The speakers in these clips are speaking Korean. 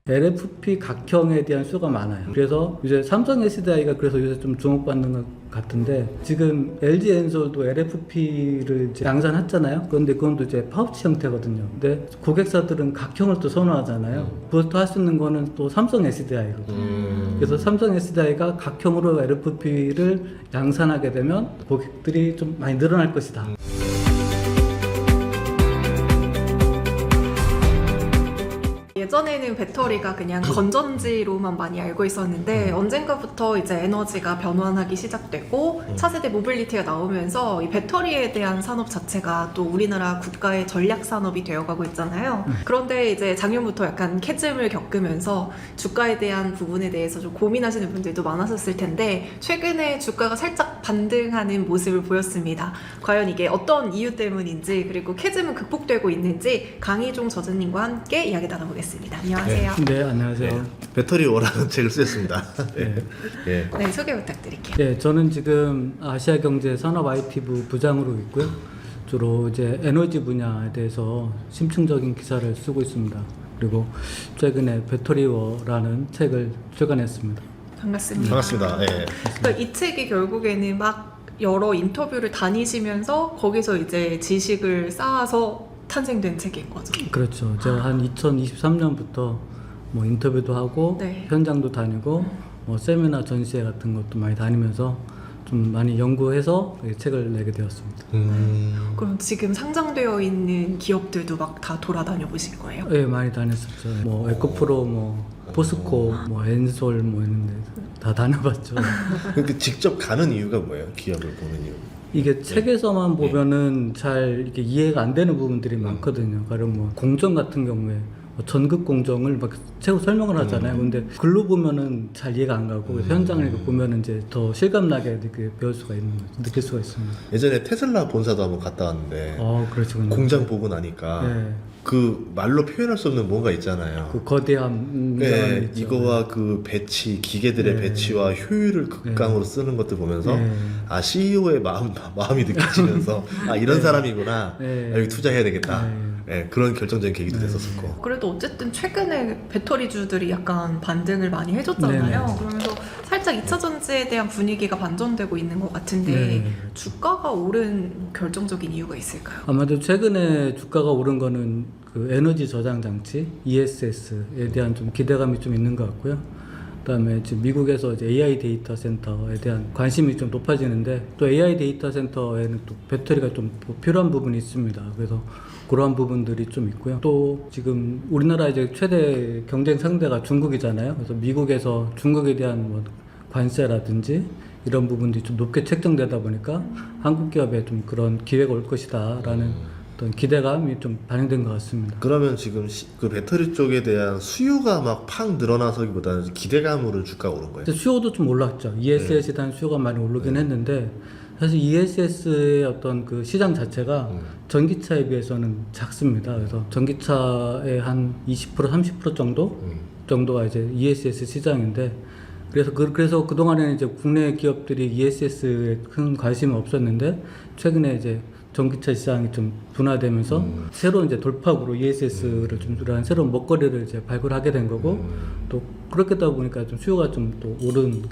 LFP 각형에 대한 수요가 많아요. 그래서 이제 삼성 SDI가 그래서 요새 좀 주목받는 것 같은데, 지금 LG 엔솔도 LFP를 이제 양산했잖아요. 그런데 그건 또 이제 파우치 형태거든요. 근데 고객사들은 각형을 또 선호하잖아요. 그것도 할 수 있는 거는 또 삼성 SDI거든요. 그래서 삼성 SDI가 각형으로 LFP를 양산하게 되면 고객들이 좀 많이 늘어날 것이다. 예전에는 배터리가 그냥 건전지로만 많이 알고 있었는데 언젠가부터 이제 에너지가 변환하기 시작되고 차세대 모빌리티가 나오면서 이 배터리에 대한 산업 자체가 또 우리나라 국가의 전략 산업이 되어가고 있잖아요. 그런데 이제 작년부터 약간 캐즘을 겪으면서 주가에 대한 부분에 대해서 좀 고민하시는 분들도 많았었을 텐데 최근에 주가가 살짝 반등하는 모습을 보였습니다. 과연 이게 어떤 이유 때문인지, 그리고 캐즘은 극복되고 있는지 강희종 저자님과 함께 이야기 나눠보겠습니다. 안녕하세요. 네, 안녕하세요. 네, 배터리 워라는 책을 쓰셨습니다. 네. 네. 네, 소개 부탁드릴게요. 네, 저는 지금 아시아경제 산업 IT부 부장으로 있고요. 주로 이제 에너지 분야에 대해서 심층적인 기사를 쓰고 있습니다. 그리고 최근에 배터리워라는 책을 출간했습니다. 반갑습니다. 반갑습니다. 네. 그러니까 이 책이 결국에는 막 여러 인터뷰를 다니시면서 거기서 이제 지식을 쌓아서 탄생된 책인 거죠. 그렇죠. 제가 한 2023년부터 뭐 인터뷰도 하고 네. 현장도 다니고 뭐 세미나 전시회 같은 것도 많이 다니면서 좀 많이 연구해서 이 책을 내게 되었습니다. 그럼 지금 상장되어 있는 기업들도 막 다 돌아다녀 보신 거예요? 네, 많이 다녔었죠. 뭐 에코프로, 뭐 포스코, 뭐 엔솔 뭐 있는데 다 다녀봤죠. 그러니까 직접 가는 이유가 뭐예요? 기업을 보는 이유. 이게 책에서만 보면은 잘 이렇게 이해가 안 되는 부분들이 많거든요. 가령 뭐 공정 같은 경우에 뭐 전극 공정을 막 책으로 설명을 하잖아요. 근데 글로 보면은 잘 이해가 안 가고 그래서 현장을 이렇게 보면은 이제 더 실감나게 이렇게 배울 수가 있는 거죠. 느낄 수가 있습니다. 예전에 테슬라 본사도 한번 갔다 왔는데 그렇죠. 공장 보고 나니까 네. 그 말로 표현할 수 없는 뭔가 있잖아요. 그 거대한 네, 있죠. 이거와 그 배치, 기계들의 네. 배치와 효율을 극강으로 쓰는 것들 보면서 네. 아 CEO의 마음이 느껴지면서 아 이런 사람이구나. 네. 아, 여기 투자해야 되겠다. 네. 네, 그런 결정적인 계기도 됐었고. 그래도 어쨌든 최근에 배터리주들이 약간 반등을 많이 해줬잖아요. 네네. 그러면서 살짝 2차 전지에 대한 분위기가 반전되고 있는 것 같은데 네네. 주가가 오른 결정적인 이유가 있을까요? 아마도 최근에 주가가 오른 거는 그 에너지 저장 장치 ESS에 대한 좀 기대감이 좀 있는 것 같고요. 그다음에 지금 미국에서 이제 AI 데이터 센터에 대한 관심이 좀 높아지는데, 또 AI 데이터 센터에는 또 배터리가 좀 필요한 부분이 있습니다. 그래서 그러한 부분들이 좀 있고요. 또 지금 우리나라 이제 최대 경쟁 상대가 중국이잖아요. 그래서 미국에서 중국에 대한 뭐 관세라든지 이런 부분들이 좀 높게 책정되다 보니까 한국 기업에 좀 그런 기회가 올 것이다라는 어떤 기대감이 좀 반영된 것 같습니다. 그러면 지금 그 배터리 쪽에 대한 수요가 막 팍 늘어나서기보다는 기대감으로 주가가 오른 거예요? 근데 수요도 좀 올랐죠. ESS에 대한 수요가 많이 오르긴 했는데, 사실 ESS의 어떤 그 시장 자체가 전기차에 비해서는 작습니다. 그래서 전기차의 한 20% 30% 정도가 이제 ESS 시장인데, 그래서 그동안에는 이제 국내 기업들이 ESS에 큰 관심이 없었는데, 최근에 이제 전기차 시장이 좀 둔화되면서 새로운 이제 돌파구로 ESS를 좀 들어간 새로운 먹거리를 이제 발굴하게 된 거고, 또 그렇게 하다 보니까 좀 수요가 좀 또 오른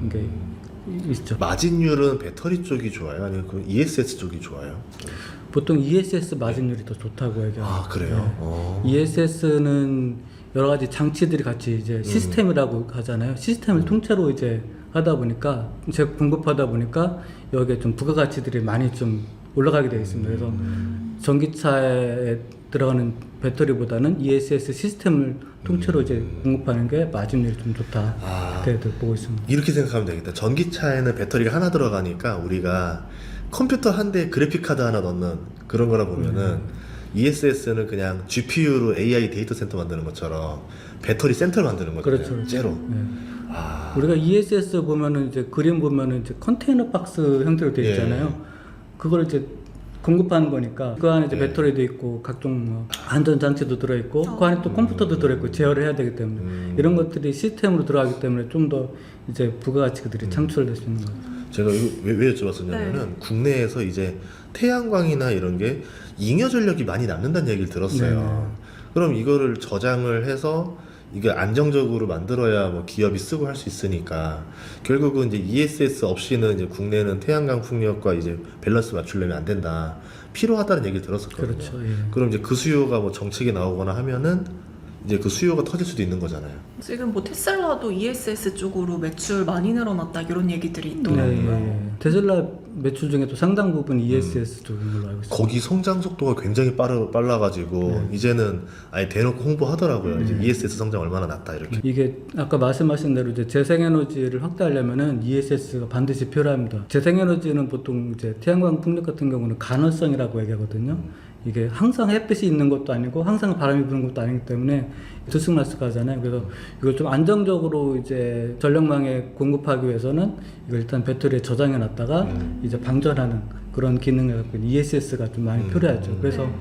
게 있죠. 마진율은 배터리 쪽이 좋아요? 아니면 그 ESS 쪽이 좋아요? 보통 ESS 마진율이 더 좋다고 얘기해요. 아 그래요? ESS는 여러 가지 장치들이 같이 이제 시스템이라고 하잖아요. 시스템을 통째로 이제 하다 보니까, 공급하다 보니까 여기에 좀 부가가치들이 많이 좀 올라가게 되어 있습니다. 그래서 전기차에 들어가는 배터리보다는 ESS 시스템을 통째로 이제 공급하는 게 마진율이 좀 좋다. 그렇게 보고 있습니다. 이렇게 생각하면 되겠다. 전기차에는 배터리가 하나 들어가니까 우리가 컴퓨터 한 대에 그래픽카드 하나 넣는 그런 거라 보면은 ESS는 그냥 GPU로 AI 데이터 센터 만드는 것처럼 배터리 센터를 만드는 거잖아요. 그렇죠. 째로. 네. 우리가 ESS 보면은 이제 그림 보면은 이제 컨테이너 박스 형태로 되어 있잖아요. 그걸 이제 공급하는 거니까 그 안에 이제 배터리도 있고 각종 뭐 안전 장치도 들어 있고 그 안에 또 컴퓨터도 들어 있고 제어를 해야 되기 때문에 이런 것들이 시스템으로 들어가기 때문에 좀 더 이제 부가가치들이 창출될 수 있는 거죠. 제가 이거 왜 여쭤봤었냐면은 국내에서 이제 태양광이나 이런 게 잉여 전력이 많이 남는다는 얘기를 들었어요. 그럼 이거를 저장을 해서 이게 안정적으로 만들어야 뭐 기업이 쓰고 할 수 있으니까 결국은 이제 ESS 없이는 이제 국내는 태양광 풍력과 이제 밸런스 맞추려면 안 된다. 필요하다는 얘기를 들었었거든요. 그렇죠. 예. 그럼 이제 그 수요가 뭐 정책이 나오거나 하면은 이제 그 수요가 터질 수도 있는 거잖아요. 지금 뭐 테슬라도 ESS 쪽으로 매출 많이 늘어났다 이런 얘기들이 네, 있더라고요. 예. 테슬라 매출 중에도 상당 부분 ESS 쪽인 걸로 알고 있습니다. 거기 성장 속도가 굉장히 빨라가지고 이제는 아예 대놓고 홍보하더라고요. 이제 ESS 성장 얼마나 낮다 이렇게. 이게 아까 말씀하신 대로 이제 재생에너지를 확대하려면은 ESS가 반드시 필요합니다. 재생에너지는 보통 이제 태양광 풍력 같은 경우는 간헐성이라고 얘기하거든요. 이게 항상 햇빛이 있는 것도 아니고 항상 바람이 부는 것도 아니기 때문에 들쑥날쑥하잖아요. 그래서 이걸 좀 안정적으로 이제 전력망에 공급하기 위해서는 이걸 일단 배터리에 저장해 놨다가 이제 방전하는 그런 기능을 갖고 있는 ESS가 좀 많이 필요하죠. 그래서 네.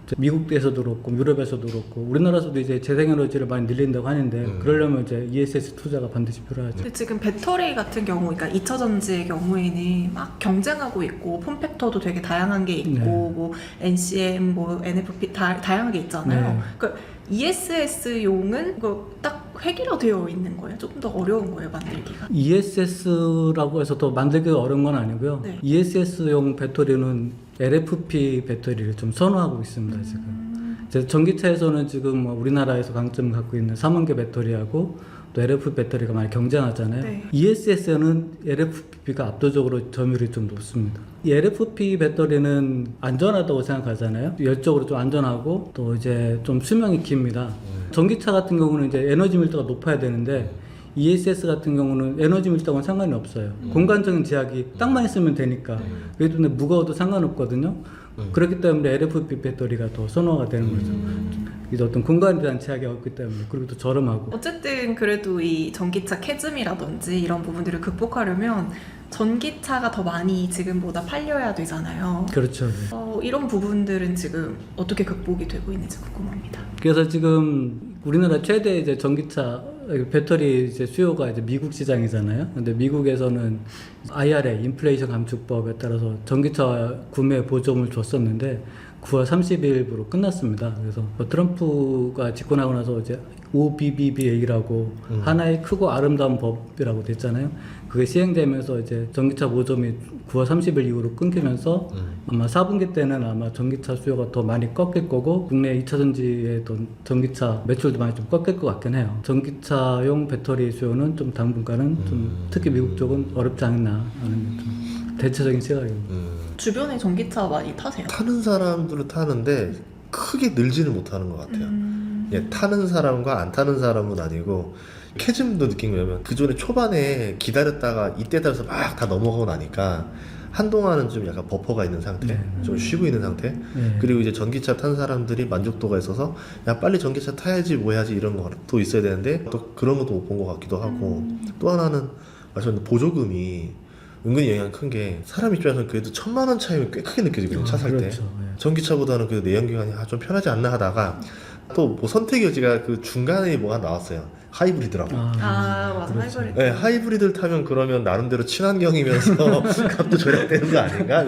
이제 미국에서도 그렇고 유럽에서도 그렇고 우리나라에서도 이제 재생에너지를 많이 늘린다고 하는데 그러려면 이제 ESS 투자가 반드시 필요하죠. 근데 지금 배터리 같은 경우, 그러니까 2차 전지의 경우에는 막 경쟁하고 있고 폼팩터도 되게 다양한 게 있고 네. 뭐 NCM, 뭐 NFP 다양하게 있잖아요. 네. 그러니까 ESS용은 딱 획일화되어 있는 거예요. 조금 더 어려운 거예요, 만들기가. ESS라고 해서 더 만들기가 어려운 건 아니고요. 네. ESS용 배터리는 LFP 배터리를 좀 선호하고 있습니다, 지금. 이제 전기차에서는 지금 뭐 우리나라에서 강점을 갖고 있는 삼원계 배터리하고 또 LFP 배터리가 많이 경쟁하잖아요. 네. ESS는 LFP가 압도적으로 점유율이 좀 높습니다. 이 LFP 배터리는 안전하다고 생각하잖아요. 열적으로 좀 안전하고 또 이제 좀 수명이 깁니다. 전기차 같은 경우는 이제 에너지 밀도가 높아야 되는데 ESS 같은 경우는 에너지 밀도하고는 상관이 없어요. 공간적인 제약이 땅만 있으면 되니까. 그래도 근데 무거워도 상관없거든요. 그렇기 때문에 LFP 배터리가 더 선호가 되는 거죠. 이제 어떤 공간에 대한 제약이 없기 때문에 그리고 또 저렴하고. 어쨌든 그래도 이 전기차 캐즘이라든지 이런 부분들을 극복하려면 전기차가 더 많이 지금보다 팔려야 되잖아요. 그렇죠. 네. 이런 부분들은 지금 어떻게 극복이 되고 있는지 궁금합니다. 그래서 지금 우리나라 최대 이제 전기차 배터리 이제 수요가 이제 미국 시장이잖아요. 근데 미국에서는 IRA 인플레이션 감축법에 따라서 전기차 구매 보조금을 줬었는데 9월 30일부로 끝났습니다. 그래서 트럼프가 집권하고 나서 이제 OBBBA라고 하나의 크고 아름다운 법이라고 됐잖아요. 그게 시행되면서 이제 전기차 보조금이 9월 30일 이후로 끊기면서 아마 4분기 때는 아마 전기차 수요가 더 많이 꺾일 거고 국내 2차 전지의 전기차 매출도 많이 좀 꺾일 것 같긴 해요. 전기차용 배터리 수요는 좀 당분간은 좀 특히 미국 쪽은 어렵지 않나 하는 좀 대체적인 시각입니다. 주변에 전기차 많이 타세요? 타는 사람들은 타는데 크게 늘지는 못하는 것 같아요. 예, 타는 사람과 안 타는 사람은 아니고 캐즘도 느낀 거냐면 그 전에 초반에 기다렸다가 이때 따라서 막 다 넘어가고 나니까 한동안은 좀 약간 버퍼가 있는 상태, 네. 좀 쉬고 있는 상태. 네. 그리고 이제 전기차 탄 사람들이 만족도가 있어서 야 빨리 전기차 타야지 뭐 해야지 이런 것도 있어야 되는데 또 그런 것도 못 본 것 같기도 하고 또 하나는 말씀드린 보조금이 은근히 영향이 큰 게 사람 입장에서는 그래도 1,000만 원 차이면 꽤 크게 느껴지거든요. 차 살 때. 그렇죠. 예. 전기차보다는 그래도 내연기관이 좀 편하지 않나 하다가 또 뭐 선택 여지가 그 중간에 뭐가 나왔어요. 하이브리드라고. 맞아. 그렇죠. 하이브리드. 네, 하이브리드를 타면 그러면 나름대로 친환경이면서 값도 절약되는 거 아닌가?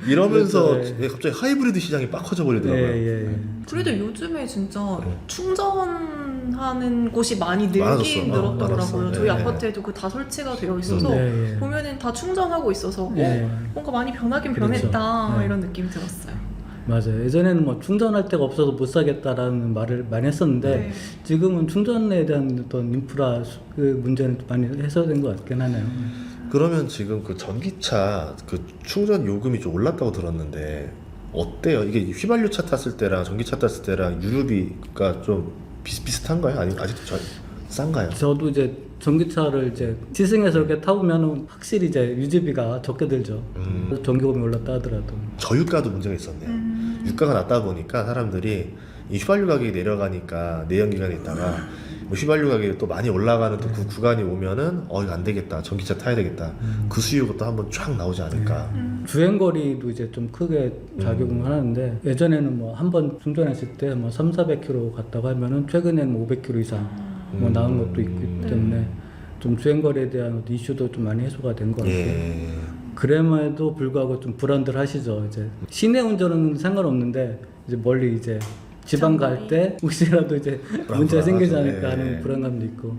이러면서 그렇죠, 예. 갑자기 하이브리드 시장이 빡 커져 버리더라고요. 예. 그래도 요즘에 진짜 네. 충전하는 곳이 많이 많아졌어. 늘긴 늘었더라고요. 많았어. 저희 네. 아파트에도 그 다 설치가 되어 있어서 네, 예. 보면은 다 충전하고 있어서 예. 뭔가 많이 변하긴 그렇죠. 변했다 네. 이런 느낌이 들었어요. 맞아요. 예전에는 뭐 충전할 데가 없어서 못 사겠다라는 말을 많이 했었는데 네. 지금은 충전에 대한 어떤 인프라 그 문제는 좀 많이 해소된 것 같긴 하네요. 그러면 지금 그 전기차 그 충전 요금이 좀 올랐다고 들었는데 어때요? 이게 휘발유차 탔을 때랑 전기차 탔을 때랑 유류비가 좀 비슷한가요? 아니면 아직도 싼가요? 저도 이제 전기차를 이제 시승해서 이렇게 타보면 확실히 이제 유지비가 적게 들죠. 전기요금이 올랐다 하더라도. 저유가도 문제가 있었네요. 유가가 낮다 보니까 사람들이 이 휘발유 가격이 내려가니까 내연기관에 있다가 뭐 휘발유 가격이 또 많이 올라가는 또 그 구간이 오면은 이거 안 되겠다. 전기차 타야 되겠다. 그 수요가 또 한번 쫙 나오지 않을까. 주행거리도 이제 좀 크게 작용을 하는데 예전에는 뭐 한 번 충전했을 때 뭐 300-400km 갔다고 하면은 최근에는 뭐 500km 이상 뭐 나온 것도 있기 때문에 좀 주행거리에 대한 이슈도 좀 많이 해소가 된 것 같아요. 예. 그럼에도 불구하고 좀 불안들 하시죠. 이제 시내 운전은 상관없는데 이제 멀리 이제 지방 갈 때 혹시라도 이제 문제가 생기지 않을까 예. 하는 불안감도 있고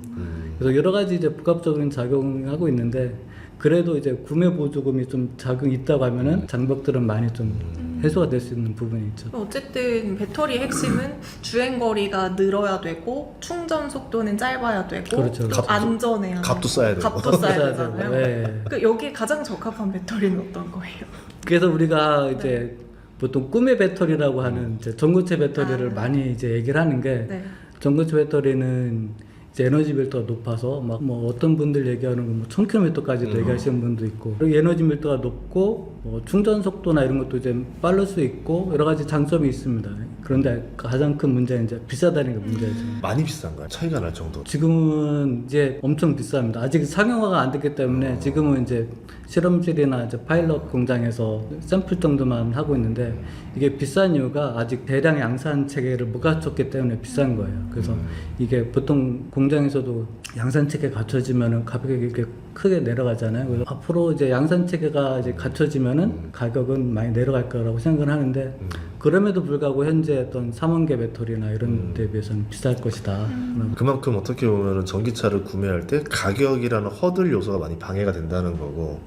그래서 여러 가지 이제 복합적인 작용하고 있는데 그래도 이제 구매 보조금이 좀 작용이 있다고 하면은 장벽들은 많이 좀 해소가 될 수 있는 부분이 있죠. 어쨌든 배터리의 핵심은 주행 거리가 늘어야 되고 충전 속도는 짧아야 되고 그렇죠. 또 안전해야 값도 써야 되고. 값도 써야 되잖아요. 네. 그 여기에 가장 적합한 배터리는 어떤 거예요? 그래서 우리가 이제 보통 꿈의 배터리라고 하는 이제 전고체 배터리를 아. 많이 이제 얘기를 하는 게 네. 전고체 배터리는 이제 에너지 밀도가 높아서 막 뭐 어떤 분들 얘기하는 건 뭐 1000km까지도 얘기하시는 분도 있고 그리고 에너지 밀도가 높고 뭐 충전 속도나 이런 것도 이제 빠를 수 있고 여러 가지 장점이 있습니다. 그런데 가장 큰 문제는 이제 비싸다는 게 문제죠. 많이 비싼가요? 차이가 날 정도. 지금은 이제 엄청 비쌉니다. 아직 상용화가 안 됐기 때문에 지금은 이제 실험실이나 이제 파일럿 공장에서 샘플 정도만 하고 있는데 이게 비싼 이유가 아직 대량 양산 체계를 못 갖췄기 때문에 비싼 거예요. 그래서 이게 보통 공장에서도 양산 체계 갖춰지면은 가격이 이렇게 크게 내려가잖아요. 그래서 앞으로 이제 양산 체계가 이제 갖춰지면은 가격은 많이 내려갈 거라고 생각을 하는데 그럼에도 불구하고 현재 어떤 3원계 배터리나 이런 데 비해서는 비쌀 것이다. 그만큼 어떻게 보면은 전기차를 구매할 때 가격이라는 허들 요소가 많이 방해가 된다는 거고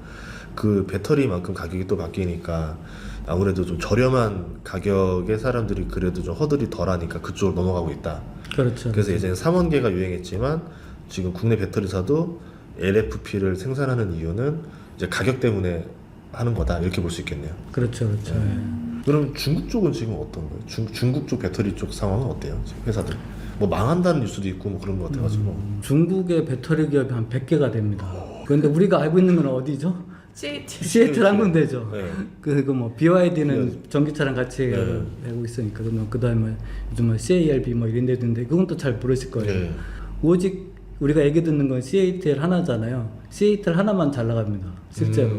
그 배터리만큼 가격이 또 바뀌니까 아무래도 좀 저렴한 가격에 사람들이 그래도 좀 허들이 덜하니까 그쪽으로 넘어가고 있다. 그렇죠. 그래서 예전에 3원계가 유행했지만 지금 국내 배터리사도 LFP를 생산하는 이유는 이제 가격 때문에 하는 거다 이렇게 볼 수 있겠네요. 그렇죠, 그렇죠. 그럼 중국 쪽은 지금 어떤 거예요? 중국 쪽 배터리 쪽 상황은 어때요? 지금 회사들 뭐 망한다는 뉴스도 있고 뭐 그런 것 같아가지고. 중국의 배터리 기업이 한 100개가 됩니다. 그런데 우리가 알고 있는 건 어디죠? CAT. 시애틀 한 군데죠. 네. 그리고 뭐 BYD는 전기차랑 같이 하고 있으니까 그 다음에 요즘 뭐 CARB 뭐 이런 데도 있는데 그건 또 잘 모르실 거예요. 네. 오직 우리가 얘기 듣는 건 CATL 하나잖아요. CATL 하나만 잘 나갑니다. 실제로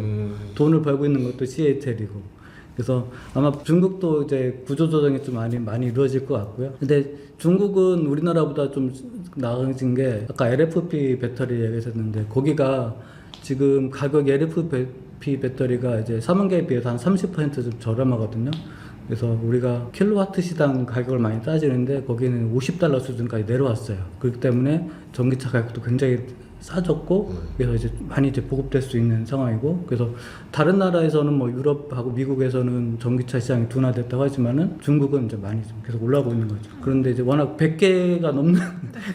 돈을 벌고 있는 것도 CATL이고. 그래서 아마 중국도 이제 구조조정이 좀 많이 이루어질 것 같고요. 근데 중국은 우리나라보다 좀 나아진 게 아까 LFP 배터리 얘기했었는데 거기가 지금 가격 LFP 배터리가 이제 3원계에 비해서 한 30%좀 저렴하거든요. 그래서 우리가 킬로와트 시당 가격을 많이 따지는데 거기는 $50 수준까지 내려왔어요. 그렇기 때문에 전기차 가격도 굉장히 싸졌고 그래서 이제 많이 이제 보급될 수 있는 상황이고 그래서 다른 나라에서는 뭐 유럽하고 미국에서는 전기차 시장이 둔화됐다고 하지만은 중국은 이제 많이 좀 계속 올라오고 있는 거죠. 그런데 이제 워낙 100개가 넘는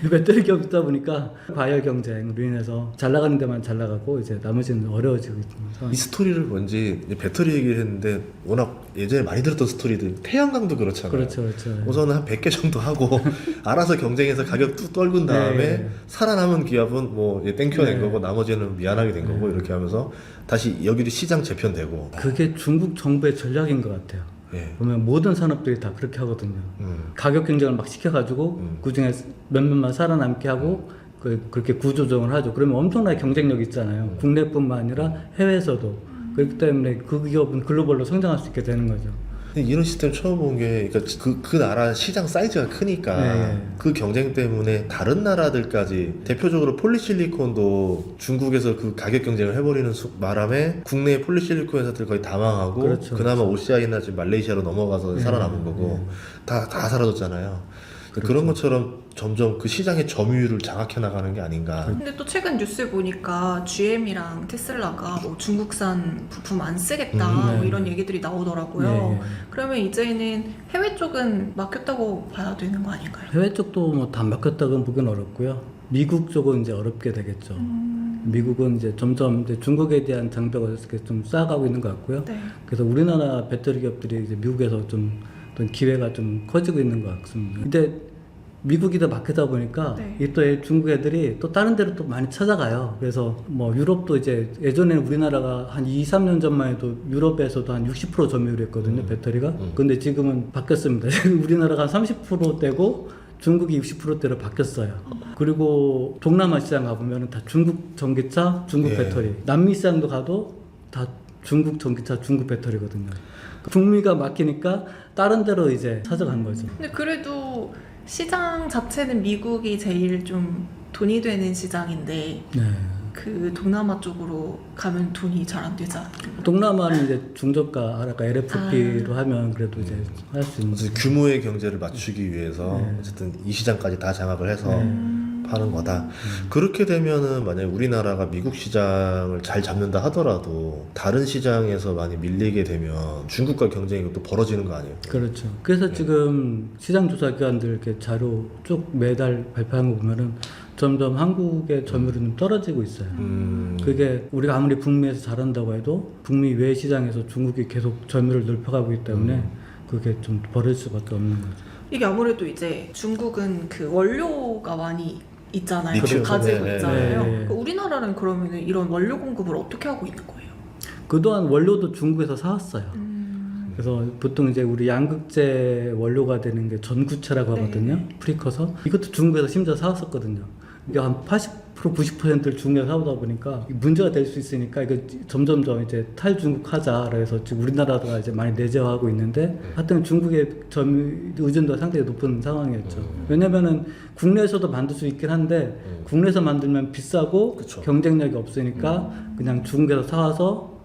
배터리 기업이 있다 보니까 과열 경쟁으로 인해서 잘 나가는 데만 잘 나가고 이제 나머지는 어려워지고 있는 상황. 이 스토리를 뭔지 이제 배터리 얘기를 했는데 워낙 예전에 많이 들었던 스토리들 태양광도 그렇잖아요. 그렇죠, 그렇죠. 우선은 한 100개 정도 하고 알아서 경쟁해서 가격 뚝 떨군 다음에 네. 살아남은 기업은 뭐 땡겨낸 네. 거고 나머지는 미안하게 된 거고 이렇게 하면서 다시 여기도 시장 재편되고. 그게 중국 정부의 전략인 것 같아요. 예. 보면 모든 산업들이 다 그렇게 하거든요. 가격 경쟁을 막 시켜가지고 그 중에 몇몇만 살아남게 하고 그렇게 구조조정을 하죠. 그러면 엄청나게 경쟁력 있잖아요. 국내뿐만 아니라 해외에서도. 그렇기 때문에 그 기업은 글로벌로 성장할 수 있게 되는 거죠. 근데 이런 시스템 처음 본 게 그러니까 그 나라 시장 사이즈가 크니까 네. 그 경쟁 때문에 다른 나라들까지 대표적으로 폴리실리콘도 중국에서 그 가격 경쟁을 해버리는 바람에 국내 폴리실리콘 회사들 거의 다 망하고 그렇죠, 그나마 오시아이나 지금 말레이시아로 넘어가서 살아남은 거고 다 사라졌잖아요. 그런 것처럼 점점 그 시장의 점유율을 장악해 나가는 게 아닌가. 근데 또 최근 뉴스 보니까 GM이랑 테슬라가 뭐 중국산 부품 안 쓰겠다 네. 뭐 이런 얘기들이 나오더라고요. 네. 그러면 이제는 해외 쪽은 막혔다고 봐야 되는 거 아닌가요? 해외 쪽도 뭐 다 막혔다고 보기는 어렵고요. 미국 쪽은 이제 어렵게 되겠죠. 미국은 이제 점점 이제 중국에 대한 장벽을 이렇게 좀 쌓아가고 있는 것 같고요. 네. 그래서 우리나라 배터리 기업들이 이제 미국에서 좀 어떤 기회가 좀 커지고 있는 것 같습니다. 근데 미국이 더 막히다 보니까 네. 이 또 중국 애들이 또 다른 데로 또 많이 찾아가요. 그래서 뭐 유럽도 이제 예전에는 우리나라가 한 2, 3년 전만 해도 유럽에서도 한 60% 점유율이었거든요, 배터리가. 근데 지금은 바뀌었습니다. 우리나라가 한 30%대고 중국이 60%대로 바뀌었어요. 그리고 동남아 시장 가보면 다 중국 전기차, 중국 예. 배터리. 남미 시장도 가도 다 중국 전기차, 중국 배터리거든요. 북미가 막히니까 다른 데로 이제 찾아간 거죠. 근데 그래도 시장 자체는 미국이 제일 좀 돈이 되는 시장인데 네. 그 동남아 쪽으로 가면 돈이 잘 안 되지 않나요? 동남아는 이제 중저가, 아까 LFP로 하면 그래도 이제 할 수 있는. 어쨌든 규모의 경제를 맞추기 위해서 네. 어쨌든 이 시장까지 다 장악을 해서 네. 파는 거다. 그렇게 되면은 만약에 우리나라가 미국 시장을 잘 잡는다 하더라도 다른 시장에서 많이 밀리게 되면 중국과 경쟁이 또 벌어지는 거 아니에요? 그렇죠. 그래서 지금 시장 조사 기관들 이렇게 자료 쭉 매달 발표하는 거 보면은 점점 한국의 점유율이 좀 떨어지고 있어요. 그게 우리가 아무리 북미에서 잘한다고 해도 북미 외 시장에서 중국이 계속 점유율을 넓혀가고 있기 때문에 그게 좀 벌어질 수밖에 없는 거죠. 이게 아무래도 이제 중국은 그 원료가 많이 있잖아요. 리튬. 가지고 네, 있잖아요. 네. 그 우리나라는 그러면 이런 원료 공급을 어떻게 하고 있는 거예요? 그동안 원료도 중국에서 사왔어요. 그래서 보통 이제 우리 양극재 원료가 되는 게 전구체라고 네. 하거든요. 프리커서. 이것도 중국에서 심지어 사왔었거든요. 이게 한 80%, 90%를 중국에서 사오다 보니까 문제가 될 수 있으니까 이거 점점점 이제 탈중국하자. 그래서 지금 우리나라가 이제 많이 내재화하고 있는데 하여튼 중국의 점유 의존도가 상당히 높은 상황이었죠. 왜냐면은 국내에서도 만들 수 있긴 한데 국내에서 만들면 비싸고 그쵸. 경쟁력이 없으니까 그냥 중국에서 사와서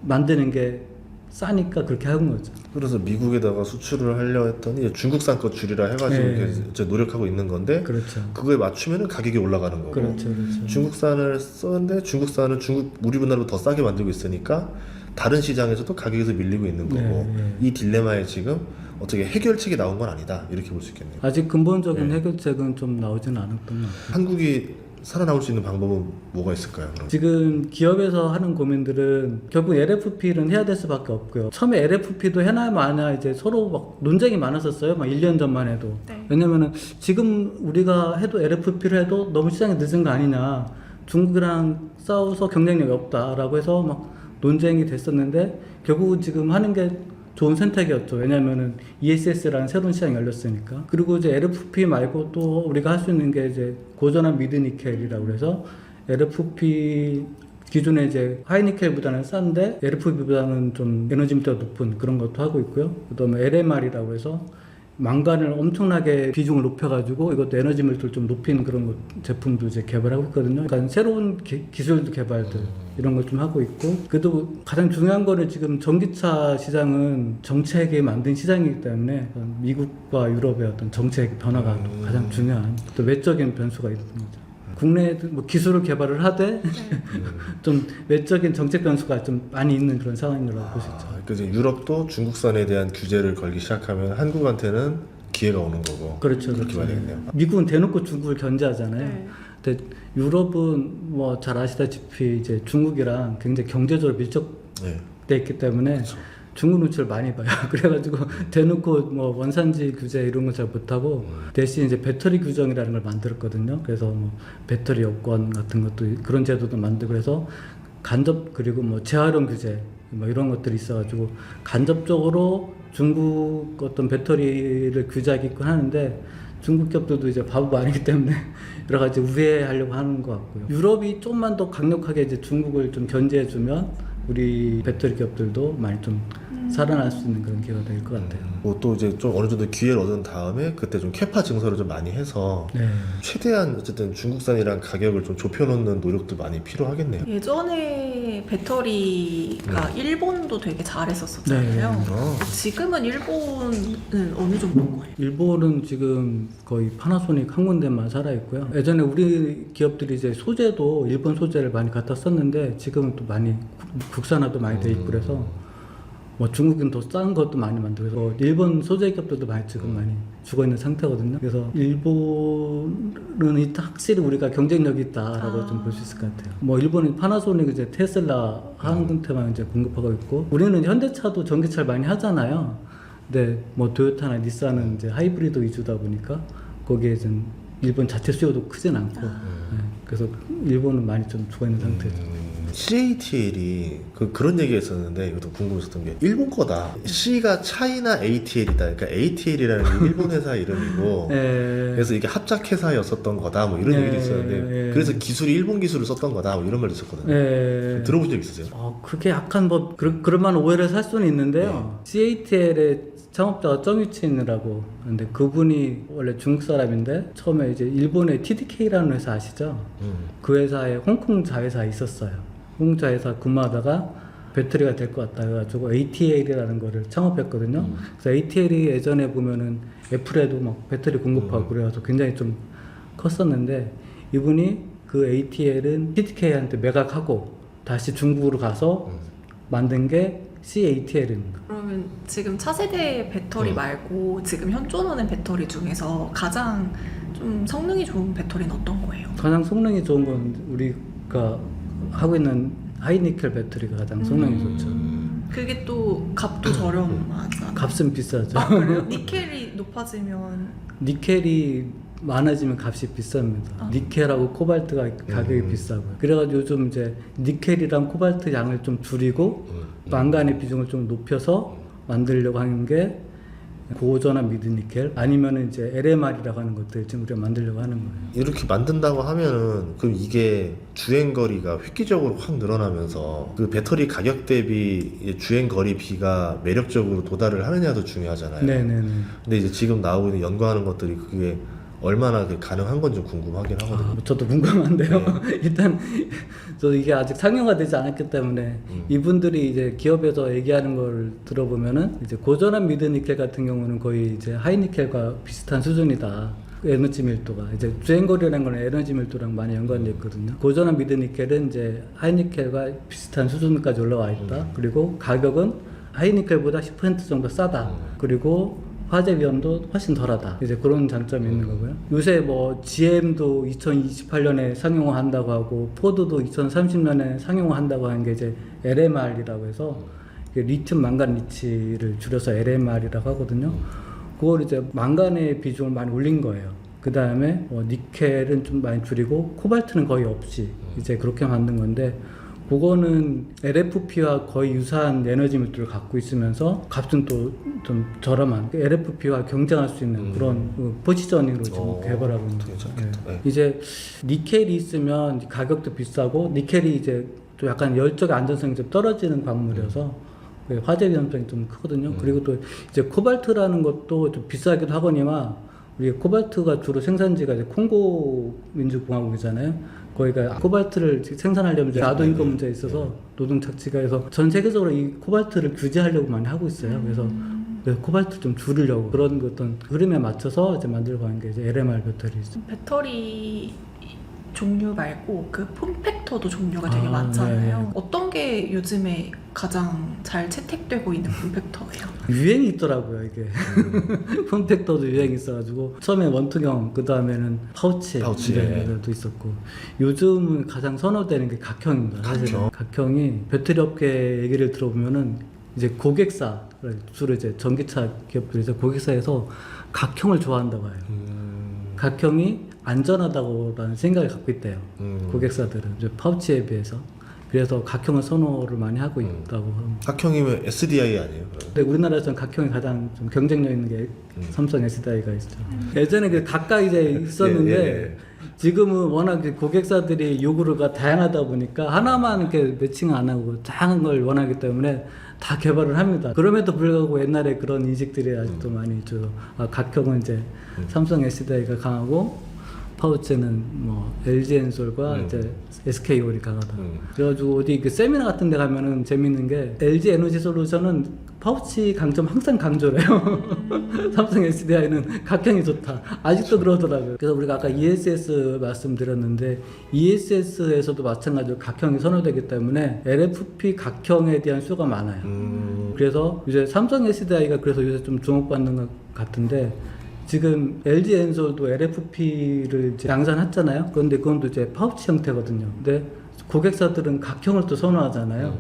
만드는 게 싸니까 그렇게 하는 거죠. 그래서 미국에다가 수출을 하려 했더니 이제 중국산 거 줄이라 해가지고 네. 이렇게 이제 노력하고 있는 건데 그렇죠. 그거에 맞추면은 가격이 올라가는 거고 그렇죠. 그렇죠. 중국산을 썼는데 중국산은 우리보다도 더 싸게 만들고 있으니까 다른 시장에서도 가격에서 밀리고 있는 거고 네. 이 딜레마에 지금 어떻게 해결책이 나온 건 아니다 이렇게 볼 수 있겠네요. 아직 근본적인 네. 해결책은 좀 나오지는 않았던 것 같아요. 한국이 살아남을 수 있는 방법은 뭐가 있을까요? 그럼? 지금 기업에서 하는 고민들은 결국 LFP는 해야 될 수밖에 없고요. 처음에 LFP도 해놔야 마냐 이제 서로 막 논쟁이 많았었어요. 막 1년 전만 해도. 네. 왜냐면은 지금 우리가 해도 LFP를 해도 너무 시장이 늦은 거 아니냐. 중국이랑 싸워서 경쟁력이 없다라고 해서 막 논쟁이 됐었는데 결국은 지금 하는 게 좋은 선택이었죠. 왜냐면은 ESS라는 새로운 시장이 열렸으니까. 그리고 이제 LFP 말고 또 우리가 할 수 있는 게 이제 고전한 미드니켈이라고 해서 LFP 기존에 이제 하이니켈보다는 싼데 LFP보다는 좀 에너지 밀도가 높은 그런 것도 하고 있고요. 그다음에 LMR이라고 해서 망간을 엄청나게 비중을 높여가지고 이것도 에너지 밀도를 좀 높이는 그런 제품도 이제 개발하고 있거든요. 그러니까 새로운 기술도 개발들 이런 걸 좀 하고 있고 그래도 가장 중요한 거는 지금 전기차 시장은 정책이 만든 시장이기 때문에 미국과 유럽의 어떤 정책 변화가 가장 중요한 또 외적인 변수가 있는 거죠. 국내에도 뭐 기술을 개발을 하되 좀 외적인 정책 변수가 좀 많이 있는 그런 상황이라고 볼 수 있죠. 그래서 유럽도 중국산에 대한 규제를 걸기 시작하면 한국한테는 기회가 오는 거고 그렇죠. 그렇게 그렇죠. 봐야 되겠네요. 미국은 대놓고 중국을 견제하잖아요. 네. 근데 유럽은 뭐 잘 아시다시피 이제 중국이랑 굉장히 경제적으로 밀접돼 네. 있기 때문에 그렇죠. 중국 눈치를 많이 봐요. 그래가지고 대놓고 뭐 원산지 규제 이런 거 잘 못하고 대신 이제 배터리 규정이라는 걸 만들었거든요. 그래서 뭐 배터리 여권 같은 것도 그런 제도도 만들고 그래서 간접 그리고 뭐 재활용 규제 뭐 이런 것들이 있어가지고 간접적으로 중국 어떤 배터리를 규제하기끔 하는데 중국 기업들도 이제 바보가 아니기 때문에 여러 가지 우회하려고 하는 것 같고요. 유럽이 좀만 더 강력하게 이제 중국을 좀 견제해주면 우리 배터리 기업들도 많이 좀 살아날 수 있는 그런 기회가 될 것 같아요. 또 이제 좀 어느 정도 기회를 얻은 다음에 그때 좀 캐파 증설을 좀 많이 해서 네. 최대한 어쨌든 중국산이랑 가격을 좀 좁혀놓는 노력도 많이 필요하겠네요. 예전에 배터리가 일본도 되게 잘했었잖아요. 네. 지금은 일본은 어느 정도인 거예요? 일본은 지금 거의 파나소닉 한 군데만 살아있고요. 예전에 우리 기업들이 이제 소재도 일본 소재를 많이 갖다 썼는데 지금은 또 많이 국산화도 많이 돼 있고 그래서 뭐 중국은 더 싼 것도 많이 만들고 그래서 일본 소재 기업들도 많이 지금 많이 죽어 있는 상태거든요. 그래서 일본은 확실히 우리가 경쟁력이 있다라고 좀 볼 수 있을 것 같아요. 뭐 일본은 파나소닉 이제 테슬라 한 군데만 이제 공급하고 있고 우리는 현대차도 전기차를 많이 하잖아요. 근데 뭐 토요타나 닛산은 이제 하이브리드 위주다 보니까 거기에 좀 일본 자체 수요도 크진 않고 네. 그래서 일본은 많이 좀 죽어 있는 상태죠. CATL이 그런 얘기가 있었는데 이것도 궁금했었던 게 일본 거다. C가 차이나 ATL이다. 그러니까 ATL이라는 게 일본 회사 이름이고 예. 그래서 이게 합작회사였었던 거다. 뭐 이런 예, 얘기도 있었는데 예. 그래서 기술이 일본 기술을 썼던 거다. 뭐 이런 말도 있었거든요. 예. 들어본 적 있으세요? 그게 약간 뭐 그럴 만한 오해를 살 수는 있는데요. CATL의 창업자가 정유친이라고 하는데 그분이 원래 중국 사람인데 처음에 이제 일본의 TDK라는 회사 아시죠? 그 회사에 홍콩 자회사에 있었어요. 홍콩 자회사 근무하다가 배터리가 될 것 같다 해가지고 ATL이라는 거를 창업했거든요. 그래서 ATL이 예전에 보면은 애플에도 막 배터리 공급하고 그래가지고 굉장히 좀 컸었는데 이분이 그 ATL은 TDK한테 매각하고 다시 중국으로 가서 만든 게 CATL입니다. 그러면 지금 차세대 배터리 말고 지금 현존하는 배터리 중에서 가장 좀 성능이 좋은 배터리는 어떤 거예요? 가장 성능이 좋은 건 우리가 하고 있는 하이니켈 배터리가 가장 성능이 좋죠. 그게 또 값도 저렴하잖아요. 값은 비싸죠. 아, 그래요? 니켈이 높아지면 니켈이 많아지면 값이 비쌉니다. 니켈하고 코발트가 가격이 비싸고요. 그래가지고 요즘 이제 니켈이랑 코발트 양을 좀 줄이고 망간의 비중을 좀 높여서 만들려고 하는 게 고전한 미드니켈 아니면은 이제 LMR이라고 하는 것들 지금 우리가 만들려고 하는 거예요. 이렇게 만든다고 하면은 그럼 이게 주행 거리가 획기적으로 확 늘어나면서 그 배터리 가격 대비 주행 거리 비가 매력적으로 도달을 하느냐도 중요하잖아요. 네네네. 근데 이제 지금 나오고 있는 연구하는 것들이 그게 얼마나 가능한 건지 궁금하긴 하거든요. 저도 궁금한데요. 일단 저도 이게 아직 상용화 되지 않았기 때문에 이분들이 이제 기업에서 얘기하는 걸 들어보면은 이제 고전한 미드니켈 같은 경우는 거의 이제 하이니켈과 비슷한 수준이다. 에너지 밀도가 이제 주행거리라는 건 에너지 밀도랑 많이 연관되어 있거든요. 고전한 미드니켈은 이제 하이니켈과 비슷한 수준까지 올라와 있다. 그리고 가격은 하이니켈보다 10% 정도 싸다. 그리고 화재 위험도 훨씬 덜하다. 이제 그런 장점이 있는 거고요. 요새 뭐 GM도 2028년에 상용화한다고 하고 포드도 2030년에 상용화한다고 하는 게 이제 LMR이라고 해서 리튬 망간 리치를 줄여서 LMR이라고 하거든요. 그걸 이제 망간의 비중을 많이 올린 거예요. 그 다음에 니켈은 좀 많이 줄이고 코발트는 거의 없이 이제 그렇게 만든 건데 그거는 LFP와 거의 유사한 에너지 밀도를 갖고 있으면서 값은 또 좀 저렴한 LFP와 경쟁할 수 있는 그런 포지셔닝으로 지금 개발하고 있는 거죠. 네. 이제 니켈이 있으면 가격도 비싸고 니켈이 이제 또 약간 열적 안전성이 좀 떨어지는 광물이어서 화재 위험성이 좀 크거든요. 그리고 또 이제 코발트라는 것도 좀 비싸기도 하거니와 우리 코발트가 주로 생산지가 이제 콩고 민주공화국이잖아요. 거기가 코발트를 생산하려면 이제 나도 인권 문제에 있어서 노동 착취가 해서 전 세계적으로 이 코발트를 규제하려고 많이 하고 있어요. 그래서 코발트 좀 줄이려고 그런 어떤 흐름에 맞춰서 이제 만들고 하는 게 이제 LMR 배터리죠. 배터리 종류 말고 그 폼팩터도 종류가 되게 많잖아요. 네. 어떤 게 요즘에 가장 잘 채택되고 있는 폼팩터예요? 유행이 있더라고요 이게. 폼팩터도 유행이 있어가지고 처음에 원투경 그 다음에는 파우치도 있었고 요즘은 가장 선호되는 게 각형입니다. 사실은 각형이 배터리 업계 얘기를 들어보면은 이제 고객사 주로 이제 전기차 기업들이 이제 고객사에서 각형을 좋아한다고 해요. 각형이 안전하다고라는 생각을 갖고 있대요. 고객사들은 이제 파우치에 비해서. 그래서 각형을 선호를 많이 하고 있다고 합니다. 각형이면 SDI 아니에요? 근데 우리나라에서는 각형이 가장 좀 경쟁력 있는 게 삼성 SDI가 있죠. 예전에 그 각각 이제 있었는데 예. 지금은 워낙 고객사들이 요구가 다양하다 보니까 하나만 이렇게 매칭 안 하고 다양한 걸 원하기 때문에 다 개발을 합니다. 그럼에도 불구하고 옛날에 그런 인식들이 아직도 많이 있죠. 각형은 이제 삼성 SDI가 강하고 파우치는 뭐 LG 엔솔과 이제 SK올이 강하다. 그래가지고 어디 그 세미나 같은 데 가면은 재밌는 게 LG 에너지 솔루션은 파우치 강점 항상 강조를 해요. 삼성 SDI는 각형이 좋다. 아직도 그러더라고요. 그래서 우리가 아까 ESS 말씀드렸는데 ESS에서도 마찬가지로 각형이 선호되기 때문에 LFP 각형에 대한 수요가 많아요. 그래서 이제 삼성 SDI가 그래서 요새 좀 주목받는 것 같은데 지금 LG 엔솔도 LFP를 이제 양산했잖아요. 그런데 그건 또 이제 파우치 형태거든요. 근데 고객사들은 각형을 또 선호하잖아요.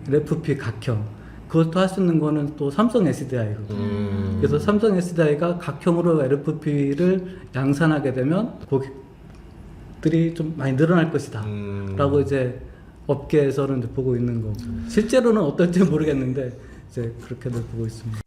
LFP 각형. 그것도 할 수 있는 거는 또 삼성 SDI거든요. 그래서 삼성 SDI가 각형으로 LFP를 양산하게 되면 고객들이 좀 많이 늘어날 것이다. 라고 이제 업계에서는 이제 보고 있는 거고 실제로는 어떨지 모르겠는데 이제 그렇게들 보고 있습니다.